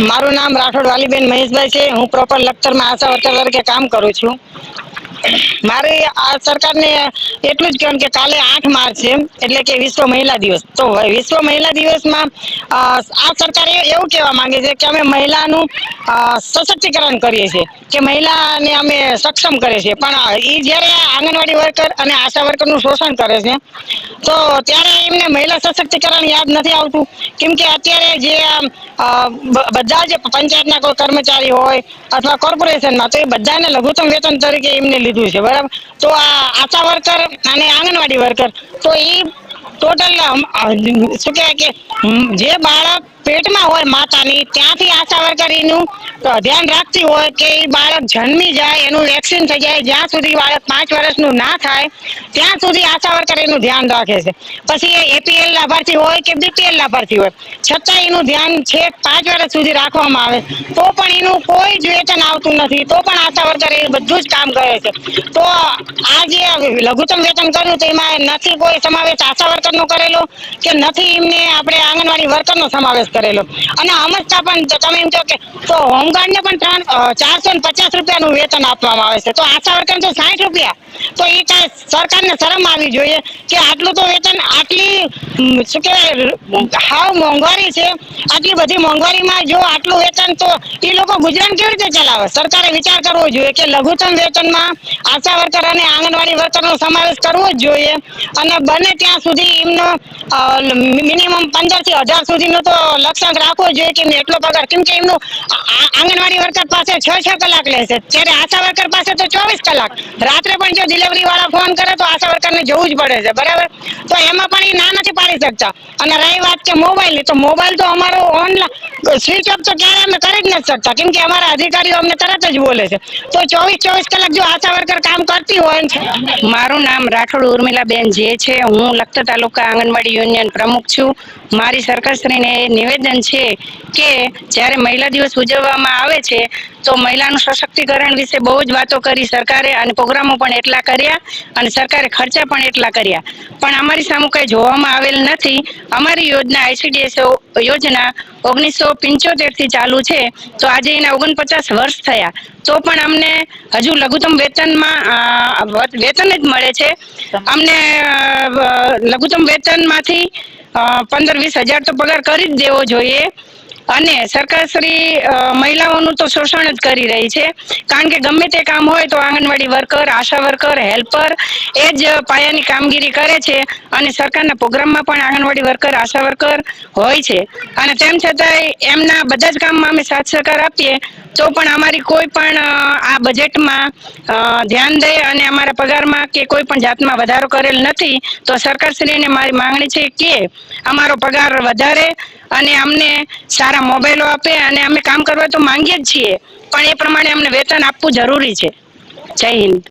મારું નામ રાઠોડ વાલીબેન મહેશભાઈ છે। હું પ્રોપર લખતરમાં આશા વર્કર તરીકે કામ કરું છું। મારે આ સરકારને એટલું જ કહેવાનું કે કાલે 8 માર્ચ છે, એટલે કે વિશ્વ મહિલા દિવસ। તો વિશ્વ મહિલા દિવસમાં આ સરકાર એવું કહેવા માંગે છે કે અમે મહિલાનું સશક્તિકરણ કરીએ છીએ, કે મહિલાને અમે સક્ષમ કરે છે। પણ એ જ્યારે આંગણવાડી વર્કર અને આશા વર્કરનું શોષણ કરે છે, તો ત્યારે એમને મહિલા સશક્તિકરણ યાદ નથી આવતું। કેમ કે અત્યારે જે બધા જ પંચાયતના કોઈ કર્મચારી હોય અથવા કોર્પોરેશનમાં, તો એ બધાને લઘુત્તમ વેતન તરીકે એમને લીધું છે, બરાબર। તો આ આશા વર્કર અને આંગણવાડી વર્કર, તો એ ટોટલ શું કહેવાય કે જે બાળક પેટમાં હોય માતાની, ત્યાંથી આશા વર્કર એનું ધ્યાન રાખતી હોય કે એ બાળક જન્મી જાય, એનું વેક્સિન થઈ જાય, જ્યાં સુધી બાળક 5 વર્ષનું ના થાય ત્યાં સુધી આશા વર્કર એનું ધ્યાન રાખે છે। પછી એ એપીએલ લાભાર્થી હોય કે બીપીએલ લાભાર્થી હોય, છતાં એનું ધ્યાન છેક 5 વર્ષ સુધી રાખવામાં આવે, તો પણ એનું કોઈ જ વેતન આવતું નથી, તો પણ આશા વર્કર એ બધું જ કામ કરે છે। તો આ જે લઘુત્તમ વેતન કર્યું, તો એમાં નથી કોઈ સમાવેશ આશા વર્કરનો કરેલો, કે નથી એમને આપણે આંગણવાડી વર્કરનો સમાવેશ કરેલો। અને સમજતા પણ તમે એમ કહો કે તો હોમગાર્ડને પણ 450 રૂપિયાનું વેતન આપવામાં આવે છે, તો આશા વર્કરને તો 60 રૂપિયા। તો એ કાંઈ સરકારને શરમ આવી જોઈએ કે આટલું તો વેતન, આટલી શું કહેવાય હાવ મોંઘવારી છે, આટલી બધી મોંઘવારીમાં જો આટલું વેતન, તો એ લોકો ગુજરાન કેવી રીતે ચલાવે? સરકારે વિચાર કરવો જોઈએ કે લઘુત્તમ વેતનમાં આશા વર્કર અને આંગણવાડી વર્કરનો સમાવેશ કરવો જ જોઈએ। અને બને ત્યાં સુધી એમનો મિનિમમ 15 થી 18 સુધીનો તો લક્ષ્યાંક રાખવો જોઈએ કે એમને એટલો પગાર, કેમ કે એમનું આંગણવાડી વર્કર પાસે 6 કલાક લે છે, ત્યારે આશા વર્કર પાસે તો 24 કલાક। રાત્રે પણ જો ડિલિવરી વાળા ફોન કરે તો આશા વર્કરને જવું જ પડે છે, બરાબર। તો એમાં પણ એ ના નથી પાડી શકતા। અને રહી વાત કે મોબાઈલની, તો મોબાઈલ તો અમારો ઓનલાઈન સ્વિચ ઓફ તો ક્યારે અમે કરી જ નથી શકતા, કેમ કે અમારા અધિકારીઓ અમને તરત જ બોલે છે। તો 24 કલાક જો આશા વર્કર કામ કરતી હોય। મારું નામ રાઠોડ ઉર્મિલાબેન જે છે। હું લખતર તાલુકા આંગણવાડી યુનિયન પ્રમુખ છું। મારી સરકારશ્રીને નિવેદન છે કે જ્યારે મહિલા દિવસ ઉજવવામાં આવે છે, તો મહિલાનું સશક્તિકરણ વિશે બહુ જ વાતો કરી સરકારે, અને પ્રોગ્રામો પણ એટલા કર્યા, અને સરકારે ખર્ચા પણ એટલા કર્યા, પણ અમારી સામે કઈ જોવામાં આવેલ નથી। અમારી યોજના આઈસીડીએસ યોજના 1975 થી ચાલુ છે, તો આજે એના 49 વર્ષ થયા, તો પણ અમને હજુ લઘુત્તમ વેતન જ મળે છે। અમને લઘુત્તમ વેતનમાંથી 15-20 હજાર તો પગાર કરી જ દેવો જોઈએ। અને સરકારશ્રી મહિલાઓનું તો શોષણ જ કરી રહી છે, કારણ કે ગમે તે કામ હોય તો આંગણવાડી વર્કર, આશા વર્કર, હેલ્પર એ જ પાયાની કામગીરી કરે છે। અને સરકારના પ્રોગ્રામમાં પણ આંગણવાડી વર્કર, આશા વર્કર હોય છે, અને તેમ છતાંય એમના બધા જ કામમાં અમે સાથ સહકાર આપીએ, તો પણ અમારી કોઈ પણ આ બજેટમાં ધ્યાન દે અને અમારા પગારમાં કે કોઈ પણ જાતમાં વધારો કરેલ નથી। તો સરકારશ્રીને મારી માંગણી છે કે અમારો પગાર વધારે, અને અમને સારા મોબાઈલો આપે, અને અમે કામ કરવા તો માંગીએ જ છીએ, પણ એ પ્રમાણે અમને વેતન આપવું જરૂરી છે। જય હિન્દ।